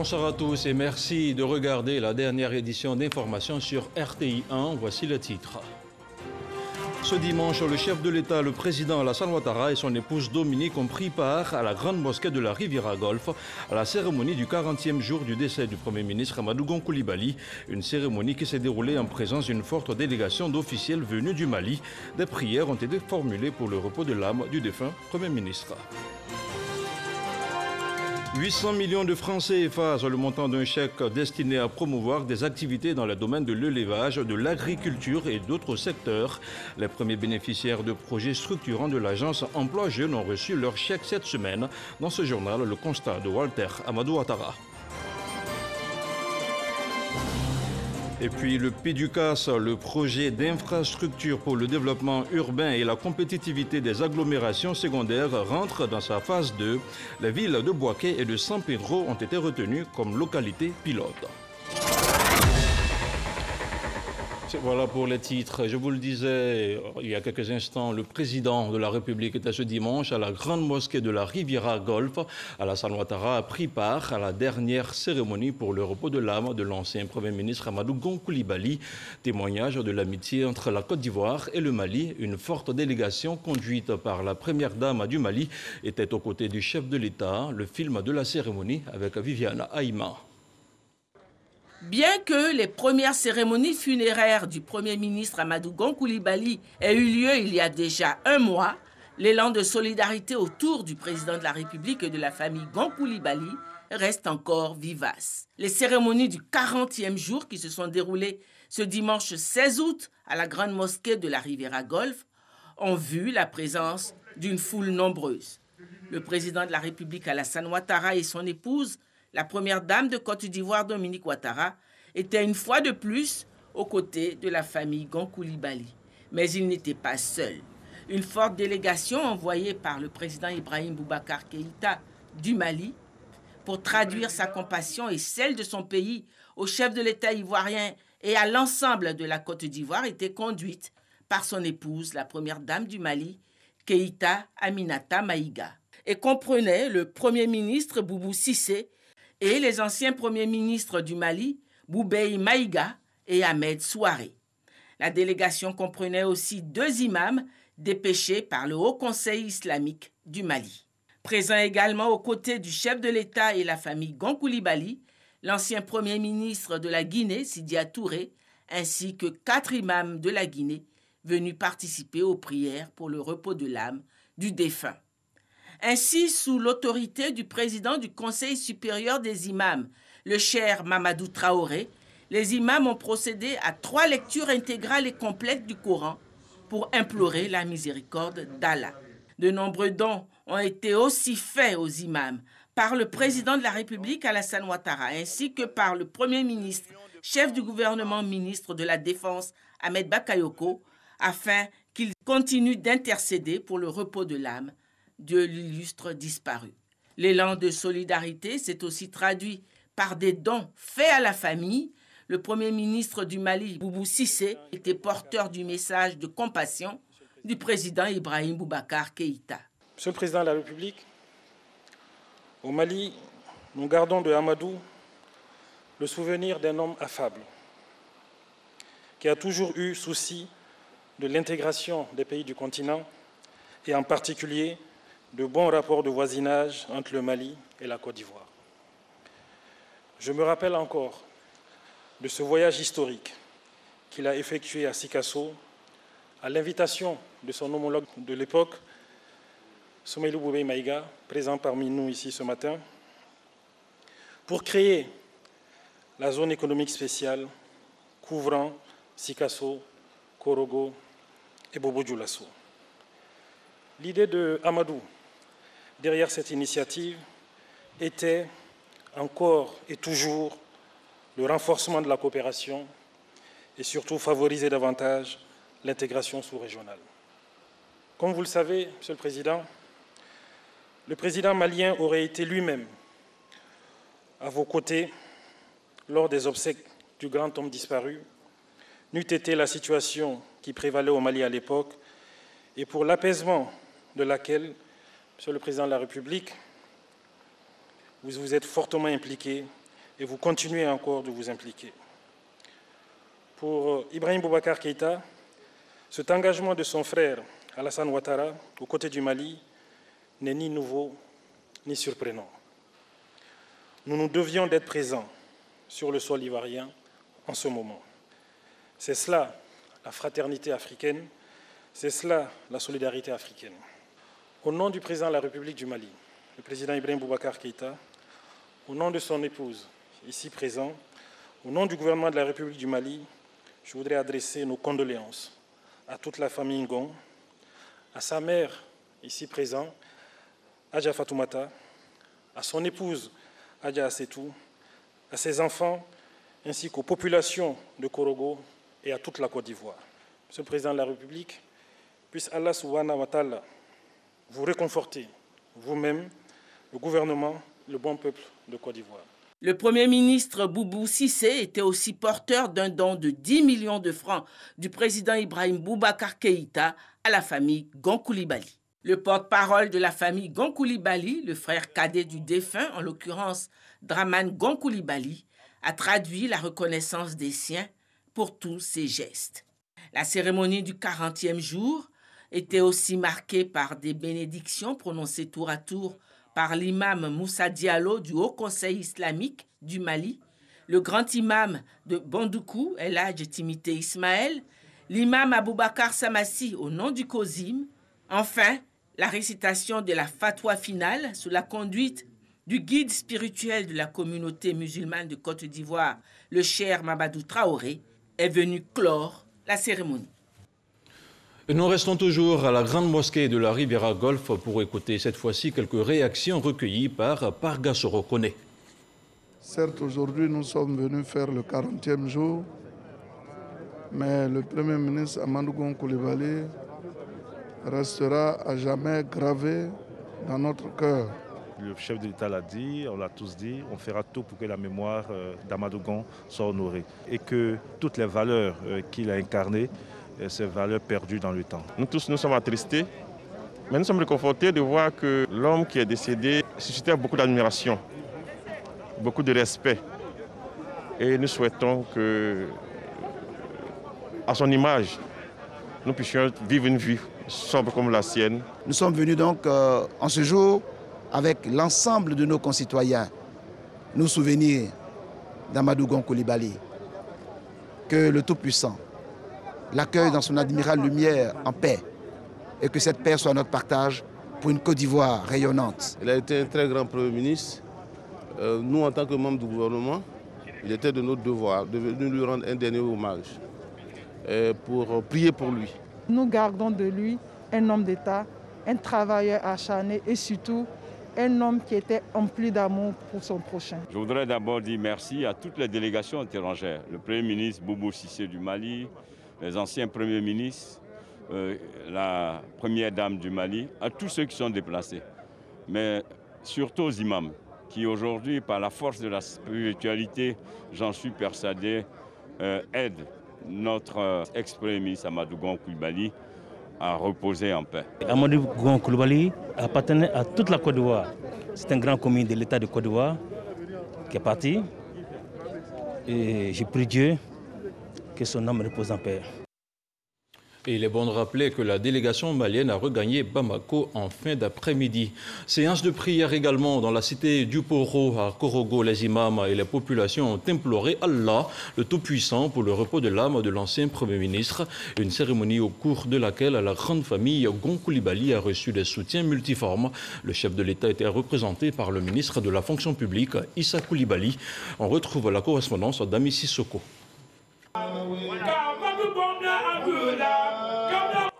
Bonsoir à tous et merci de regarder la dernière édition d'information sur RTI 1. Voici le titre. Ce dimanche, le chef de l'État, le président Alassane Ouattara et son épouse Dominique ont pris part à la grande mosquée de la Riviera Golfe à la cérémonie du 40e jour du décès du Premier ministre Amadou Gon Coulibaly. Une cérémonie qui s'est déroulée en présence d'une forte délégation d'officiels venus du Mali. Des prières ont été formulées pour le repos de l'âme du défunt Premier ministre. 800 millions de francs CFA, le montant d'un chèque destiné à promouvoir des activités dans le domaine de l'élevage, de l'agriculture et d'autres secteurs. Les premiers bénéficiaires de projets structurants de l'agence Emploi Jeunes ont reçu leur chèque cette semaine. Dans ce journal, le constat de Walter Amadou Ouattara. Et puis le PIDUCAS, le projet d'infrastructure pour le développement urbain et la compétitivité des agglomérations secondaires, rentre dans sa phase 2. Les villes de Boaké et de San Pedro ont été retenues comme localités pilotes. Voilà pour les titres. Je vous le disais il y a quelques instants, le président de la République était ce dimanche à la grande mosquée de la Riviera Golfe. Alassane Ouattara a pris part à la dernière cérémonie pour le repos de l'âme de l'ancien Premier ministre Amadou Gon Coulibaly. Témoignage de l'amitié entre la Côte d'Ivoire et le Mali. Une forte délégation conduite par la première dame du Mali était aux côtés du chef de l'État. Le film de la cérémonie avec Viviane Aïma. Bien que les premières cérémonies funéraires du Premier ministre Amadou Gon Coulibaly aient eu lieu il y a déjà un mois, l'élan de solidarité autour du président de la République et de la famille Gon Coulibaly reste encore vivace. Les cérémonies du 40e jour qui se sont déroulées ce dimanche 16 août à la grande mosquée de la Riviera Golfe ont vu la présence d'une foule nombreuse. Le président de la République Alassane Ouattara et son épouse, la première dame de Côte d'Ivoire, Dominique Ouattara, était une fois de plus aux côtés de la famille Gon Coulibaly. Mais il n'était pas seul. Une forte délégation envoyée par le président Ibrahim Boubacar Keïta du Mali pour traduire sa compassion et celle de son pays au chef de l'État ivoirien et à l'ensemble de la Côte d'Ivoire était conduite par son épouse, la première dame du Mali, Keïta Aminata Maïga, et comprenait le Premier ministre Boubou Cissé et les anciens premiers ministres du Mali, Boubei Maïga et Ahmed Souaré. La délégation comprenait aussi 2 imams dépêchés par le Haut Conseil islamique du Mali. Présent également aux côtés du chef de l'État et la famille Gon Coulibaly, l'ancien premier ministre de la Guinée, Sidya Touré, ainsi que 4 imams de la Guinée venus participer aux prières pour le repos de l'âme du défunt. Ainsi, sous l'autorité du président du Conseil supérieur des imams, le cheikh Mamadou Traoré, les imams ont procédé à 3 lectures intégrales et complètes du Coran pour implorer la miséricorde d'Allah. De nombreux dons ont été aussi faits aux imams par le président de la République Alassane Ouattara, ainsi que par le Premier ministre, chef du gouvernement, ministre de la Défense Ahmed Bakayoko, afin qu'il continue d'intercéder pour le repos de l'âme de l'illustre disparu. L'élan de solidarité s'est aussi traduit par des dons faits à la famille. Le Premier ministre du Mali, Boubou Cissé, était porteur du message de compassion du président Ibrahim Boubacar Keïta. Monsieur le Président de la République, au Mali, nous gardons de Amadou le souvenir d'un homme affable qui a toujours eu souci de l'intégration des pays du continent et en particulier de bons rapports de voisinage entre le Mali et la Côte d'Ivoire. Je me rappelle encore de ce voyage historique qu'il a effectué à Sikasso à l'invitation de son homologue de l'époque, Soumaïlou Boubei Maïga, présent parmi nous ici ce matin, pour créer la zone économique spéciale couvrant Sikasso, Korogo et Bobo-Dioulasso. L'idée de Amadou derrière cette initiative était encore et toujours le renforcement de la coopération et surtout favoriser davantage l'intégration sous-régionale. Comme vous le savez, Monsieur le Président malien aurait été lui-même à vos côtés lors des obsèques du grand homme disparu, n'eût été la situation qui prévalait au Mali à l'époque et pour l'apaisement de laquelle, Monsieur le Président de la République, vous vous êtes fortement impliqué et vous continuez encore de vous impliquer. Pour Ibrahim Boubacar Keïta, cet engagement de son frère Alassane Ouattara aux côtés du Mali n'est ni nouveau ni surprenant. Nous nous devions d'être présents sur le sol ivoirien en ce moment. C'est cela la fraternité africaine, c'est cela la solidarité africaine. Au nom du président de la République du Mali, le président Ibrahim Boubacar Keïta, au nom de son épouse, ici présent, au nom du gouvernement de la République du Mali, je voudrais adresser nos condoléances à toute la famille Ngon, à sa mère, ici présent, Adja Fatoumata, à son épouse, Adja Assetou, à ses enfants, ainsi qu'aux populations de Korogo et à toute la Côte d'Ivoire. Monsieur le Président de la République, puisse Allah subhanahu wa ta'ala vous réconforter, vous-même, le gouvernement, le bon peuple de Côte d'Ivoire. Le Premier ministre Boubou Cissé était aussi porteur d'un don de 10 millions de francs du président Ibrahim Boubacar Keïta à la famille Gon Coulibaly. Le porte-parole de la famille Gon Coulibaly, le frère cadet du défunt, en l'occurrence Dramane Gon Coulibaly, a traduit la reconnaissance des siens pour tous ces gestes. La cérémonie du 40e jour était aussi marquée par des bénédictions prononcées tour à tour par l'imam Moussa Diallo du Haut Conseil islamique du Mali, le grand imam de Bandoukou, El Hadj Timité Ismaël, l'imam Aboubakar Samassi au nom du COSIM, enfin la récitation de la fatwa finale sous la conduite du guide spirituel de la communauté musulmane de Côte d'Ivoire, le Cheikh Mamadou Traoré, est venu clore la cérémonie. Et nous restons toujours à la grande mosquée de la Riviera Golfe pour écouter cette fois-ci quelques réactions recueillies par Parga Sorokone. Certes, aujourd'hui, nous sommes venus faire le 40e jour, mais le Premier ministre Amadou Gon Coulibaly restera à jamais gravé dans notre cœur. Le chef de l'État l'a dit, on l'a tous dit, on fera tout pour que la mémoire d'Amadou Gon soit honorée et que toutes les valeurs qu'il a incarnées, ces valeurs perdues dans le temps. Nous tous nous sommes attristés, mais nous sommes réconfortés de voir que l'homme qui est décédé suscitait beaucoup d'admiration, beaucoup de respect. Et nous souhaitons que, à son image, nous puissions vivre une vie sobre comme la sienne. Nous sommes venus donc en ce jour avec l'ensemble de nos concitoyens nous souvenir d'Amadou Gon Coulibaly. Que le Tout-Puissant l'accueille dans son admirable lumière en paix et que cette paix soit notre partage pour une Côte d'Ivoire rayonnante. Il a été un très grand Premier ministre. Nous, en tant que membres du gouvernement, il était de notre devoir de venir lui rendre un dernier hommage pour prier pour lui. Nous gardons de lui un homme d'État, un travailleur acharné et surtout un homme qui était empli d'amour pour son prochain. Je voudrais d'abord dire merci à toutes les délégations étrangères, le Premier ministre Boubou Cissé du Mali, les anciens premiers ministres, la première dame du Mali, à tous ceux qui sont déplacés, mais surtout aux imams, qui aujourd'hui, par la force de la spiritualité, j'en suis persuadé, aident notre ex-premier ministre Amadou Gon Coulibaly à reposer en paix. Amadou Gon Coulibaly appartenait à toute la Côte d'Ivoire. C'est un grand commis de l'État de Côte d'Ivoire qui est parti. Et j'ai prie Dieu que son âme repose en paix. Et il est bon de rappeler que la délégation malienne a regagné Bamako en fin d'après-midi. Séance de prière également dans la cité du Poro à Korogo. Les imams et les populations ont imploré Allah, le Tout-Puissant, pour le repos de l'âme de l'ancien Premier ministre. Une cérémonie au cours de laquelle la grande famille Gon Coulibaly a reçu des soutiens multiformes. Le chef de l'État était représenté par le ministre de la fonction publique, Issa Coulibaly. On retrouve la correspondance d'Ami Sissoko.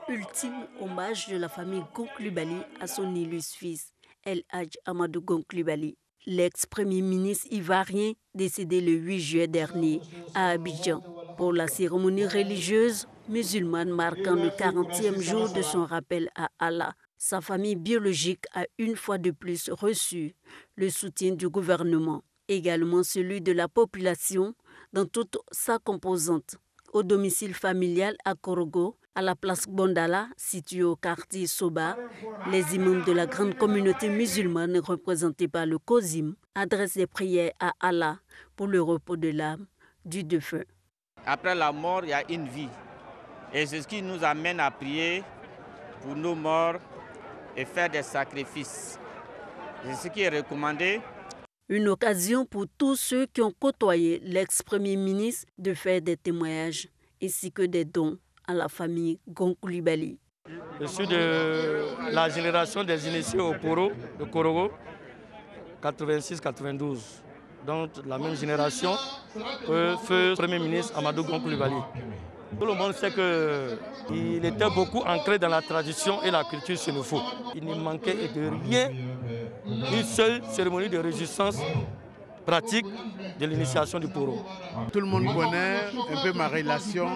Ultime hommage de la famille Gon Coulibaly à son illustre fils, El Hadj Amadou Gon Coulibaly, l'ex-premier ministre ivoirien décédé le 8 juillet dernier à Abidjan, pour la cérémonie religieuse musulmane marquant le 40e jour de son rappel à Allah. Sa famille biologique a une fois de plus reçu le soutien du gouvernement, également celui de la population dans toute sa composante. Au domicile familial à Korogo, à la place Bondala, située au quartier Soba, les imams de la grande communauté musulmane représentés par le COSIM adressent des prières à Allah pour le repos de l'âme du défunt. Après la mort, il y a une vie. Et c'est ce qui nous amène à prier pour nos morts et faire des sacrifices. C'est ce qui est recommandé. Une occasion pour tous ceux qui ont côtoyé l'ex-premier ministre de faire des témoignages ainsi que des dons à la famille Gon Coulibaly. Je suis de la génération des initiés au Poro, de Korogo, 86-92. Donc la même génération que feu Premier ministre Amadou Gon Coulibaly. Tout le monde sait qu'il était beaucoup ancré dans la tradition et la culture sénoufo. Il ne manquait de rien, une seule cérémonie de résistance pratique de l'initiation du Poro. Tout le monde connaît un peu ma relation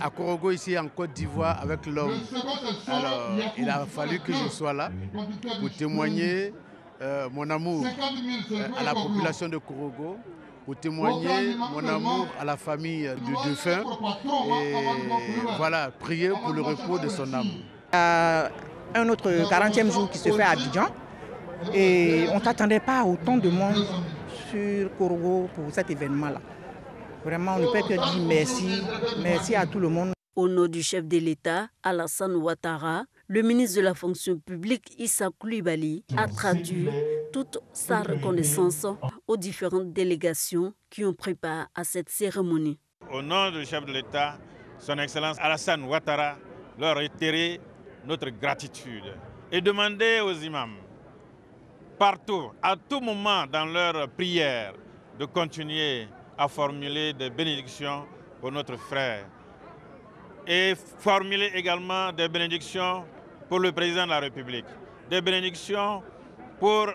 à Korogo, ici en Côte d'Ivoire, avec l'homme. Alors, il a fallu que je sois là pour témoigner mon amour à la population de Korogo, pour témoigner mon amour à la famille du défunt et voilà, prier pour le repos de son âme. Un autre 40e jour qui se fait à Abidjan et on ne s'attendait pas à autant de monde sur Korogo pour cet événement-là. Vraiment, on ne peut que dire merci, merci à tout le monde. Au nom du chef de l'État, Alassane Ouattara, le ministre de la fonction publique, Issa Coulibaly, a traduit toute sa reconnaissance aux différentes délégations qui ont pris part à cette cérémonie. Au nom du chef de l'État, son Excellence Alassane Ouattara, leur réitérer notre gratitude et demander aux imams, partout, à tout moment dans leurs prières, de continuer à formuler des bénédictions pour notre frère et formuler également des bénédictions pour le président de la République, des bénédictions pour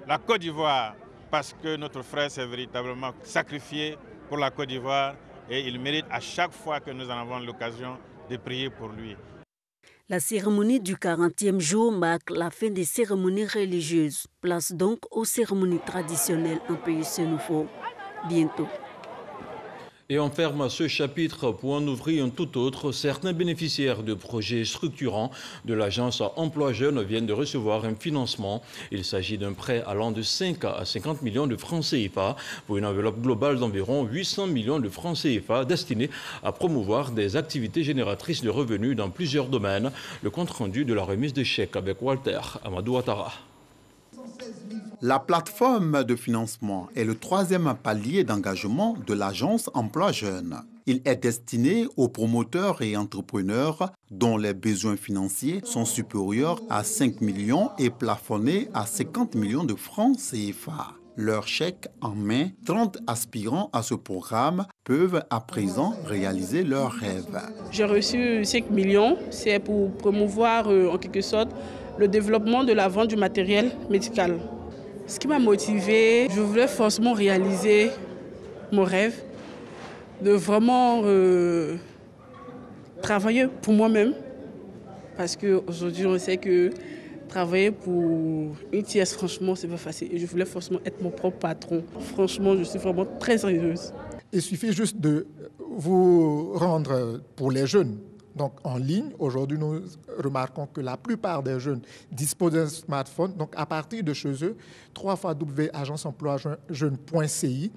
la Côte d'Ivoire, parce que notre frère s'est véritablement sacrifié pour la Côte d'Ivoire et il mérite à chaque fois que nous en avons l'occasion de prier pour lui. La cérémonie du 40e jour marque la fin des cérémonies religieuses. Place donc aux cérémonies traditionnelles en pays sénoufo bientôt. Et on ferme ce chapitre pour en ouvrir un tout autre. Certains bénéficiaires de projets structurants de l'agence Emploi Jeunes viennent de recevoir un financement. Il s'agit d'un prêt allant de 5 à 50 millions de francs CFA pour une enveloppe globale d'environ 800 millions de francs CFA destinée à promouvoir des activités génératrices de revenus dans plusieurs domaines. Le compte-rendu de la remise des chèques avec Walter Amadou Ouattara. La plateforme de financement est le troisième palier d'engagement de l'agence Emploi Jeunes. Il est destiné aux promoteurs et entrepreneurs dont les besoins financiers sont supérieurs à 5 millions et plafonnés à 50 millions de francs CFA. Leur chèque en main, 30 aspirants à ce programme peuvent à présent réaliser leurs rêves. J'ai reçu 5 millions, c'est pour promouvoir en quelque sorte le développement de la vente du matériel médical. Ce qui m'a motivée, je voulais forcément réaliser mon rêve de vraiment travailler pour moi-même. Parce qu'aujourd'hui, on sait que travailler pour une tierce, franchement, c'est pas facile. Et je voulais forcément être mon propre patron. Franchement, je suis vraiment très heureuse. Il suffit juste de vous rendre pour les jeunes. Donc en ligne, aujourd'hui, nous remarquons que la plupart des jeunes disposent d'un smartphone. Donc à partir de chez eux, www.agenceemploijeune.ci,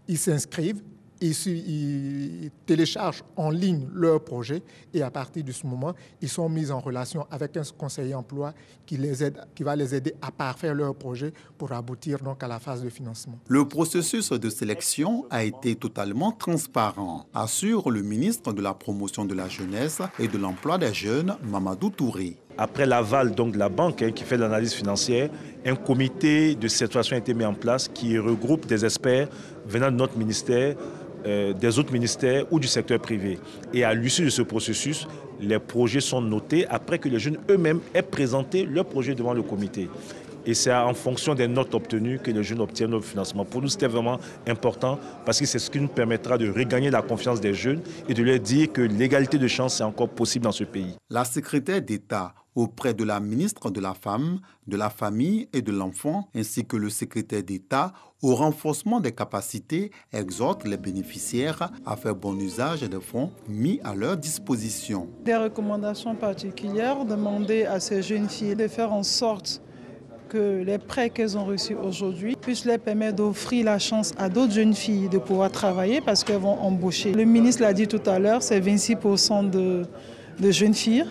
ils s'inscrivent, ils téléchargent en ligne leur projet et à partir de ce moment, ils sont mis en relation avec un conseiller emploi qui va les aider à parfaire leur projet pour aboutir donc à la phase de financement. Le processus de sélection a été totalement transparent, assure le ministre de la Promotion de la Jeunesse et de l'Emploi des Jeunes, Mamadou Touré. Après l'aval donc de la banque qui fait l'analyse financière, un comité de situation a été mis en place qui regroupe des experts venant de notre ministère, des autres ministères ou du secteur privé. Et à l'issue de ce processus, les projets sont notés après que les jeunes eux-mêmes aient présenté leur projet devant le comité. Et c'est en fonction des notes obtenues que les jeunes obtiennent le financement. Pour nous, c'était vraiment important parce que c'est ce qui nous permettra de regagner la confiance des jeunes et de leur dire que l'égalité de chance est encore possible dans ce pays. La secrétaire d'État auprès de la ministre de la Femme, de la Famille et de l'Enfant, ainsi que le secrétaire d'État au renforcement des capacités, exhortent les bénéficiaires à faire bon usage des fonds mis à leur disposition. Des recommandations particulières, demander à ces jeunes filles de faire en sorte que les prêts qu'elles ont reçus aujourd'hui puissent leur permettre d'offrir la chance à d'autres jeunes filles de pouvoir travailler parce qu'elles vont embaucher. Le ministre l'a dit tout à l'heure, c'est 26% de jeunes filles.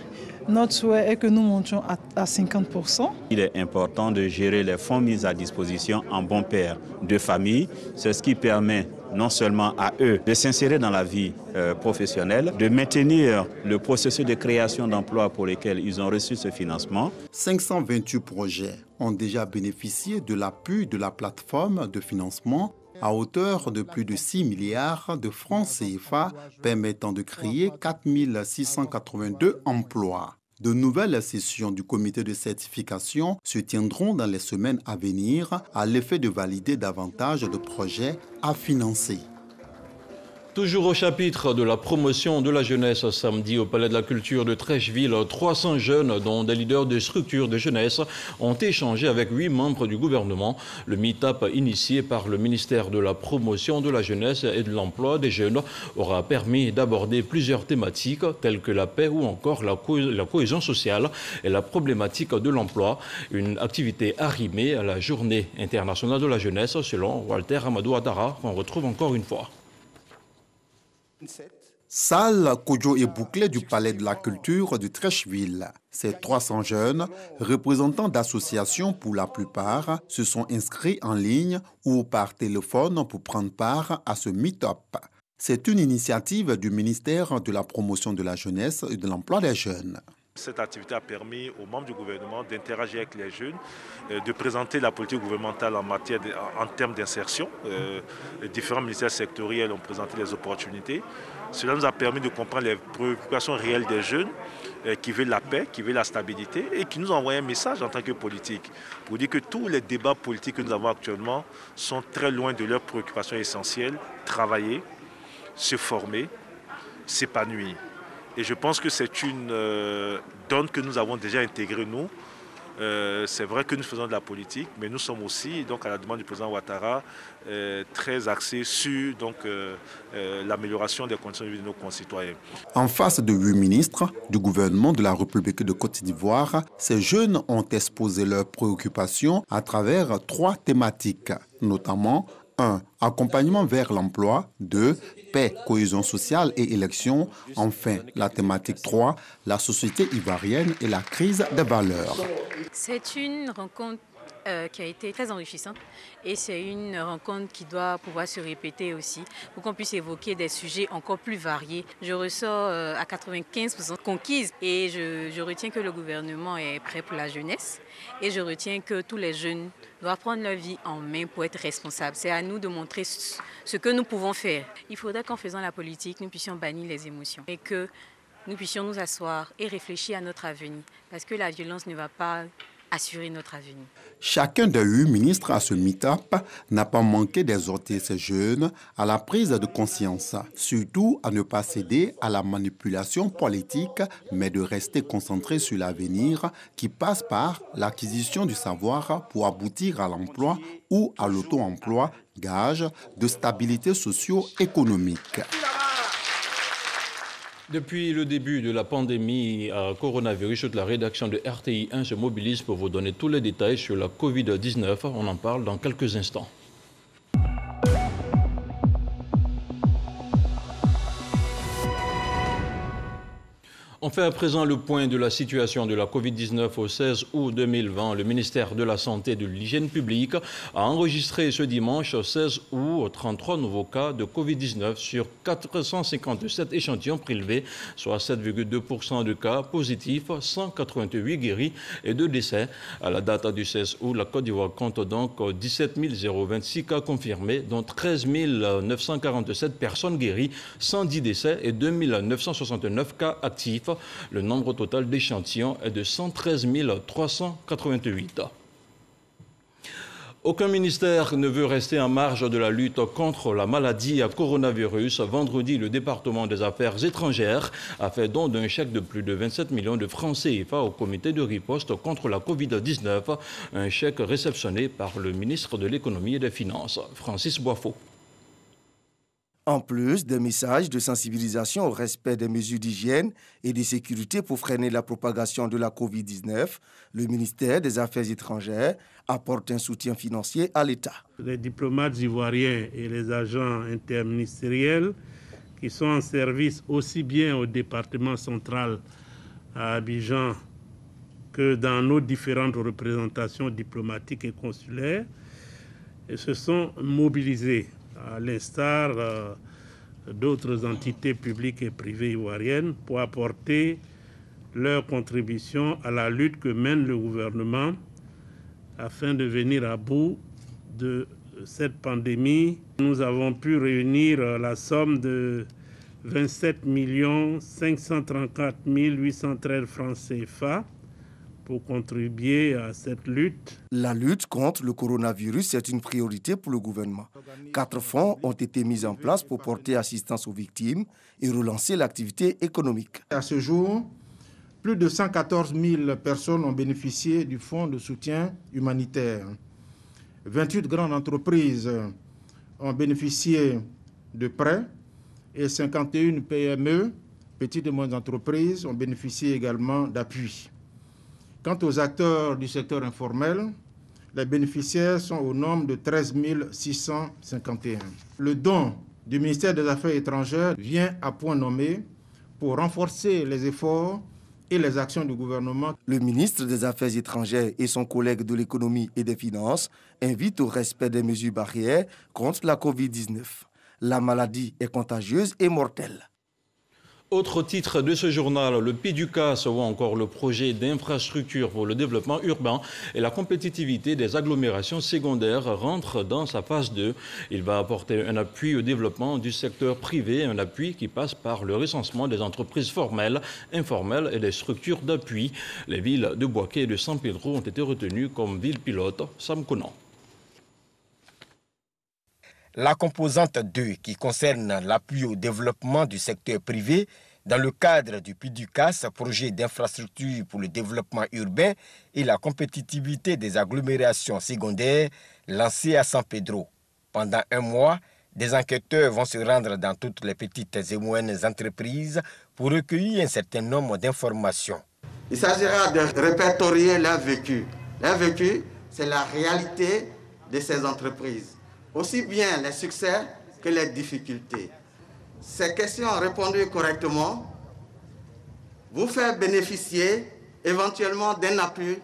Notre souhait est que nous montions à 50%. Il est important de gérer les fonds mis à disposition en bon père de famille. C'est ce qui permet non seulement à eux de s'insérer dans la vie professionnelle, de maintenir le processus de création d'emplois pour lesquels ils ont reçu ce financement. 528 projets ont déjà bénéficié de l'appui de la plateforme de financement à hauteur de plus de 6 milliards de francs CFA, permettant de créer 4 682 emplois. De nouvelles sessions du comité de certification se tiendront dans les semaines à venir à l'effet de valider davantage de projets à financer. Toujours au chapitre de la promotion de la jeunesse, samedi au Palais de la Culture de Trècheville, 300 jeunes, dont des leaders de structures de jeunesse, ont échangé avec 8 membres du gouvernement. Le meet-up initié par le ministère de la promotion de la jeunesse et de l'emploi des jeunes aura permis d'aborder plusieurs thématiques telles que la paix ou encore la cohésion sociale et la problématique de l'emploi. Une activité arrimée à la Journée internationale de la jeunesse, selon Walter Amadou Ouattara, qu'on retrouve encore une fois. Salle Kodjo et bouclée du Palais de la Culture de Trècheville. Ces 300 jeunes, représentants d'associations pour la plupart, se sont inscrits en ligne ou par téléphone pour prendre part à ce meet-up. C'est une initiative du ministère de la Promotion de la Jeunesse et de l'Emploi des Jeunes. Cette activité a permis aux membres du gouvernement d'interagir avec les jeunes, de présenter la politique gouvernementale en termes d'insertion. Les différents ministères sectoriels ont présenté les opportunités. Cela nous a permis de comprendre les préoccupations réelles des jeunes qui veulent la paix, qui veulent la stabilité et qui nous ont envoyé un message en tant que politique pour dire que tous les débats politiques que nous avons actuellement sont très loin de leurs préoccupations essentielles: travailler, se former, s'épanouir. Et je pense que c'est une donne que nous avons déjà intégrée, nous. C'est vrai que nous faisons de la politique, mais nous sommes aussi, donc, à la demande du président Ouattara, très axés sur l'amélioration des conditions de vie de nos concitoyens. En face de 8 ministres du gouvernement de la République de Côte d'Ivoire, ces jeunes ont exposé leurs préoccupations à travers 3 thématiques, notamment 1. Accompagnement vers l'emploi. 2. Paix, cohésion sociale et élections. Enfin, la thématique 3. La société ivoirienne et la crise des valeurs. C'est une rencontre qui a été très enrichissante et c'est une rencontre qui doit pouvoir se répéter aussi pour qu'on puisse évoquer des sujets encore plus variés. Je ressors à 95% conquise et je retiens que le gouvernement est prêt pour la jeunesse et je retiens que tous les jeunes doivent prendre leur vie en main pour être responsables. C'est à nous de montrer ce que nous pouvons faire. Il faudrait qu'en faisant la politique, nous puissions bannir les émotions et que nous puissions nous asseoir et réfléchir à notre avenir parce que la violence ne va pas assurer notre avenir. Chacun des 8 ministres à ce meet-up n'a pas manqué d'exhorter ces jeunes à la prise de conscience, surtout à ne pas céder à la manipulation politique, mais de rester concentré sur l'avenir qui passe par l'acquisition du savoir pour aboutir à l'emploi ou à l'auto-emploi, gage de stabilité socio-économique. Depuis le début de la pandémie coronavirus, toute la rédaction de RTI 1 se mobilise pour vous donner tous les détails sur la Covid-19. On en parle dans quelques instants. On fait à présent le point de la situation de la Covid-19 au 16 août 2020. Le ministère de la Santé et de l'Hygiène publique a enregistré ce dimanche 16 août 33 nouveaux cas de Covid-19 sur 457 échantillons prélevés, soit 7,2% de cas positifs, 188 guéris et 2 décès. À la date du 16 août, la Côte d'Ivoire compte donc 17 026 cas confirmés, dont 13 947 personnes guéries, 110 décès et 2 969 cas actifs. Le nombre total d'échantillons est de 113 388. Aucun ministère ne veut rester en marge de la lutte contre la maladie à coronavirus. Vendredi, le département des Affaires étrangères a fait don d'un chèque de plus de 27 millions de francs CFA au comité de riposte contre la Covid-19, un chèque réceptionné par le ministre de l'Économie et des Finances, Francis Boifo. En plus des messages de sensibilisation au respect des mesures d'hygiène et de sécurité pour freiner la propagation de la Covid-19, le ministère des Affaires étrangères apporte un soutien financier à l'État. Les diplomates ivoiriens et les agents interministériels qui sont en service aussi bien au département central à Abidjan que dans nos différentes représentations diplomatiques et consulaires et se sont mobilisés à l'instar d'autres entités publiques et privées ivoiriennes pour apporter leur contribution à la lutte que mène le gouvernement afin de venir à bout de cette pandémie. Nous avons pu réunir la somme de 27 534 813 francs CFA pour contribuer à cette lutte. La lutte contre le coronavirus est une priorité pour le gouvernement. 4 fonds ont été mis en place pour porter assistance aux victimes et relancer l'activité économique. À ce jour, plus de 114 000 personnes ont bénéficié du fonds de soutien humanitaire. 28 grandes entreprises ont bénéficié de prêts et 51 PME, petites et moyennes entreprises, ont bénéficié également d'appui. Quant aux acteurs du secteur informel, les bénéficiaires sont au nombre de 13 651. Le don du ministère des Affaires étrangères vient à point nommé pour renforcer les efforts et les actions du gouvernement. Le ministre des Affaires étrangères et son collègue de l'économie et des finances invitent au respect des mesures barrières contre la Covid-19. La maladie est contagieuse et mortelle. Autre titre de ce journal, le PIDUCAS ou encore le projet d'infrastructure pour le développement urbain et la compétitivité des agglomérations secondaires rentre dans sa phase 2. Il va apporter un appui au développement du secteur privé, un appui qui passe par le recensement des entreprises formelles, informelles et des structures d'appui. Les villes de Bouaké et de San Pedro ont été retenues comme villes pilotes. Sam Kounan. La composante 2, qui concerne l'appui au développement du secteur privé dans le cadre du PIDUCAS, projet d'infrastructure pour le développement urbain et la compétitivité des agglomérations secondaires, lancé à San Pedro. Pendant un mois, des enquêteurs vont se rendre dans toutes les petites et moyennes entreprises pour recueillir un certain nombre d'informations. Il s'agira de répertorier leur vécu. Leur vécu, c'est la réalité de ces entreprises. Aussi bien les succès que les difficultés. Ces questions répondues correctement vous faire bénéficier éventuellement d'un appui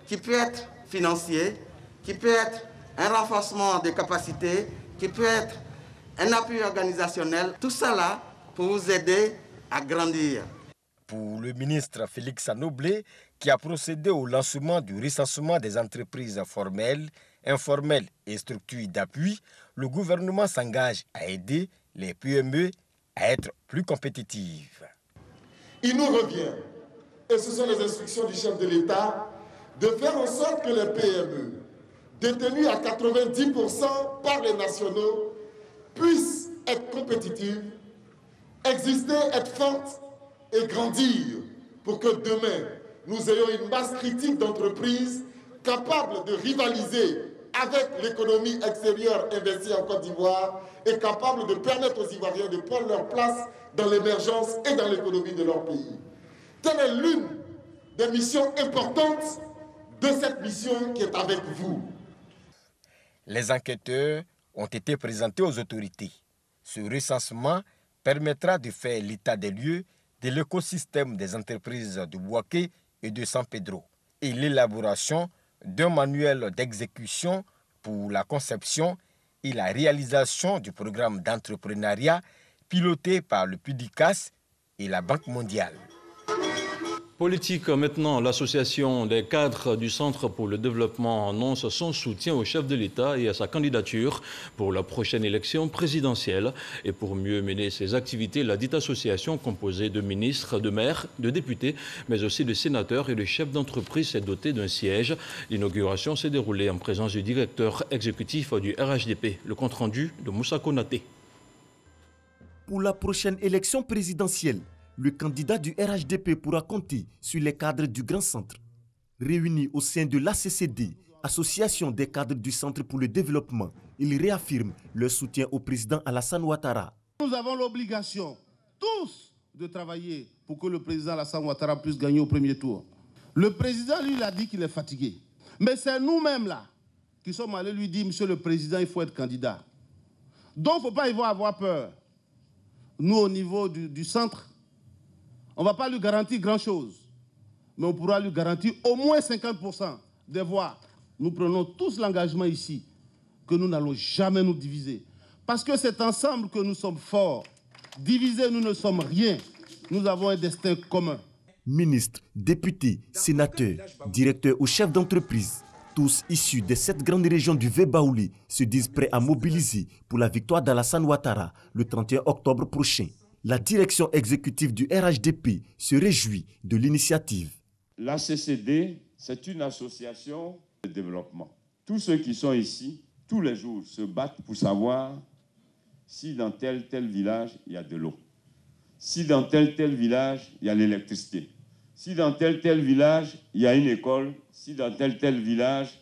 qui peut être financier, qui peut être un renforcement des capacités, qui peut être un appui organisationnel. Tout ça là pour vous aider à grandir. Pour le ministre Félix Anoblé, qui a procédé au lancement du recensement des entreprises formelles, informelles et structures d'appui, le gouvernement s'engage à aider les PME à être plus compétitives. Il nous revient, et ce sont les instructions du chef de l'État, de faire en sorte que les PME, détenues à 90% par les nationaux, puissent être compétitives, exister, être fortes et grandir pour que demain, nous ayons une masse critique d'entreprises capables de rivaliser avec l'économie extérieure investie en Côte d'Ivoire et capables de permettre aux Ivoiriens de prendre leur place dans l'émergence et dans l'économie de leur pays. Telle est l'une des missions importantes de cette mission qui est avec vous. Les enquêteurs ont été présentés aux autorités. Ce recensement permettra de faire l'état des lieux de l'écosystème des entreprises de Bouaké et de San Pedro et l'élaboration d'un manuel d'exécution pour la conception et la réalisation du programme d'entrepreneuriat piloté par le PIDUCAS et la Banque mondiale. Politique maintenant, l'association des cadres du Centre pour le développement annonce son soutien au chef de l'État et à sa candidature pour la prochaine élection présidentielle. Et pour mieux mener ses activités, la dite association, composée de ministres, de maires, de députés, mais aussi de sénateurs et de chefs d'entreprise, s'est dotée d'un siège. L'inauguration s'est déroulée en présence du directeur exécutif du RHDP. Le compte-rendu de Moussa Konaté. Pour la prochaine élection présidentielle, le candidat du RHDP pourra compter sur les cadres du Grand Centre. Réunis au sein de l'ACCD, Association des cadres du Centre pour le développement, ils réaffirment leur soutien au président Alassane Ouattara. Nous avons l'obligation, tous, de travailler pour que le président Alassane Ouattara puisse gagner au premier tour. Le président, lui, il a dit qu'il est fatigué. Mais c'est nous-mêmes, là, qui sommes allés lui dire, monsieur le président, il faut être candidat. Donc, il ne faut pas y avoir peur. Nous, au niveau du centre, on ne va pas lui garantir grand-chose. Mais on pourra lui garantir au moins 50% des voix. Nous prenons tous l'engagement ici que nous n'allons jamais nous diviser. Parce que c'est ensemble que nous sommes forts. Divisés, nous ne sommes rien. Nous avons un destin commun. Ministres, députés, sénateurs, directeurs ou chefs d'entreprise, tous issus des 7 grandes régions du Vébaoulé se disent prêts à mobiliser pour la victoire d'Alassane Ouattara le 31 octobre prochain. La direction exécutive du RHDP se réjouit de l'initiative. La CCD, c'est une association de développement. Tous ceux qui sont ici, tous les jours, se battent pour savoir si dans tel village, il y a de l'eau. Si dans tel village, il y a l'électricité. Si dans tel village, il y a une école. Si dans tel village,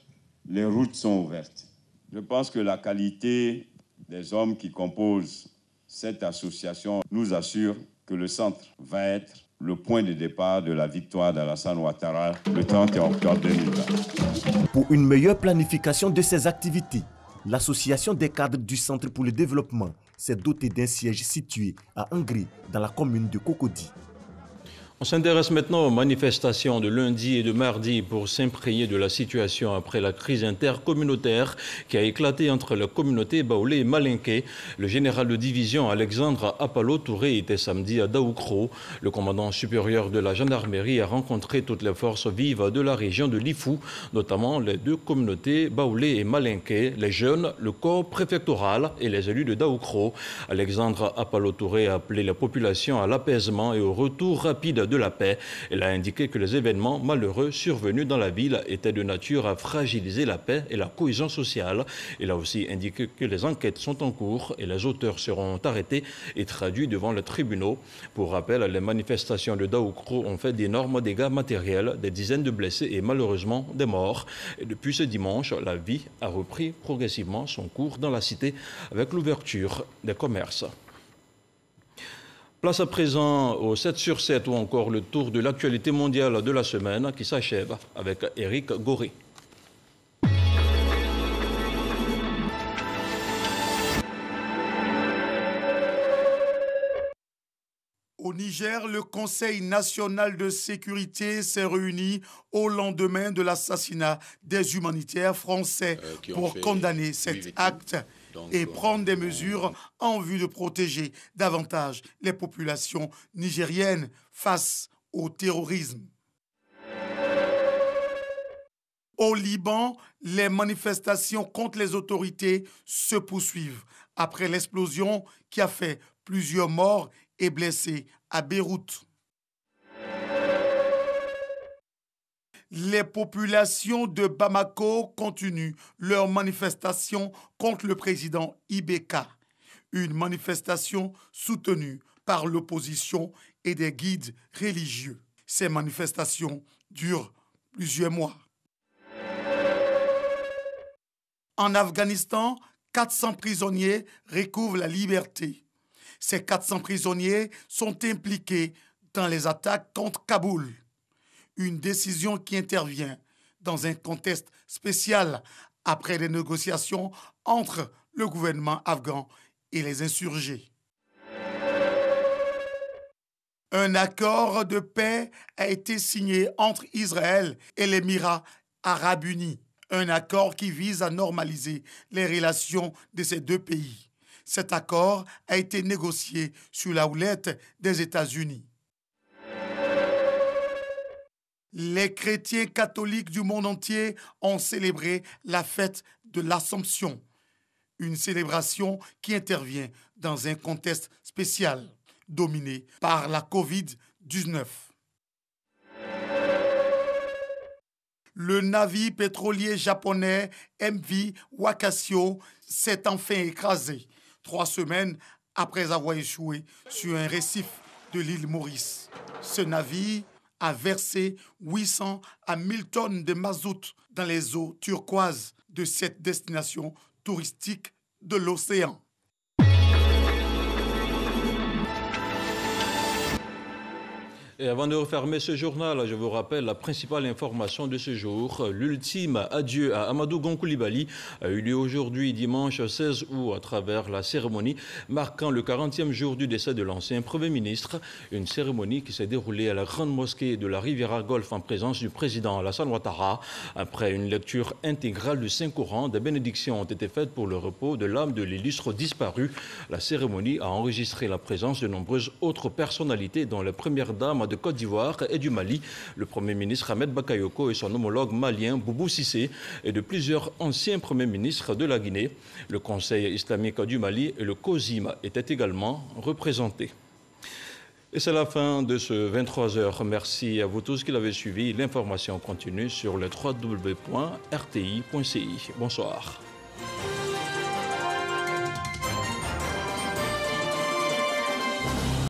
les routes sont ouvertes. Je pense que la qualité des hommes qui composent cette association nous assure que le centre va être le point de départ de la victoire d'Alassane Ouattara le 31 octobre 2020. Pour une meilleure planification de ces activités, l'association des cadres du Centre pour le développement s'est dotée d'un siège situé à Angré, dans la commune de Cocody. On s'intéresse maintenant aux manifestations de lundi et de mardi pour s'imprégner de la situation après la crise intercommunautaire qui a éclaté entre la communauté baoulé et malinké. Le général de division Alexandre Apalo Touré était samedi à Daoukro. Le commandant supérieur de la gendarmerie a rencontré toutes les forces vives de la région de Lifou, notamment les 2 communautés baoulé et malinké, les jeunes, le corps préfectoral et les élus de Daoukro. Alexandre Apalo Touré a appelé la population à l'apaisement et au retour rapide de la paix. Elle a indiqué que les événements malheureux survenus dans la ville étaient de nature à fragiliser la paix et la cohésion sociale. Elle a aussi indiqué que les enquêtes sont en cours et les auteurs seront arrêtés et traduits devant les tribunaux. Pour rappel, les manifestations de Daoukro ont fait d'énormes dégâts matériels, des dizaines de blessés et malheureusement des morts. Et depuis ce dimanche, la vie a repris progressivement son cours dans la cité avec l'ouverture des commerces. Place à présent au 7 sur 7 ou encore le tour de l'actualité mondiale de la semaine qui s'achève avec Eric Goré. Au Niger, le Conseil national de sécurité s'est réuni au lendemain de l'assassinat des humanitaires français pour condamner cet acte et prendre des mesures en vue de protéger davantage les populations nigériennes face au terrorisme. Au Liban, les manifestations contre les autorités se poursuivent après l'explosion qui a fait plusieurs morts et blessés à Beyrouth. Les populations de Bamako continuent leur manifestation contre le président Ibeka, une manifestation soutenue par l'opposition et des guides religieux. Ces manifestations durent plusieurs mois. En Afghanistan, 400 prisonniers recouvrent la liberté. Ces 400 prisonniers sont impliqués dans les attaques contre Kaboul. Une décision qui intervient dans un contexte spécial après des négociations entre le gouvernement afghan et les insurgés. Un accord de paix a été signé entre Israël et l'Émirat arabes unis. Un accord qui vise à normaliser les relations de ces 2 pays. Cet accord a été négocié sous la houlette des États-Unis. Les chrétiens catholiques du monde entier ont célébré la fête de l'Assomption, une célébration qui intervient dans un contexte spécial, dominé par la Covid-19. Le navire pétrolier japonais MV Wakasio s'est enfin écrasé 3 semaines après avoir échoué sur un récif de l'île Maurice. Ce navire a versé 800 à 1000 tonnes de mazout dans les eaux turquoises de cette destination touristique de l'océan. Et avant de refermer ce journal, je vous rappelle la principale information de ce jour. L'ultime adieu à Amadou Gon Coulibaly a eu lieu aujourd'hui, dimanche 16 août, à travers la cérémonie marquant le 40e jour du décès de l'ancien Premier ministre. Une cérémonie qui s'est déroulée à la grande mosquée de la Riviera Golf en présence du président Alassane Ouattara. Après une lecture intégrale du Saint-Coran, des bénédictions ont été faites pour le repos de l'âme de l'illustre disparu. La cérémonie a enregistré la présence de nombreuses autres personnalités, dont les premières dames de Côte d'Ivoire et du Mali, le Premier ministre Ahmed Bakayoko et son homologue malien Boubou Cissé, et de plusieurs anciens premiers ministres de la Guinée. Le Conseil islamique du Mali et le COSIM étaient également représentés. Et c'est la fin de ce 23h. Merci à vous tous qui l'avez suivi. L'information continue sur le www.rti.ci. Bonsoir.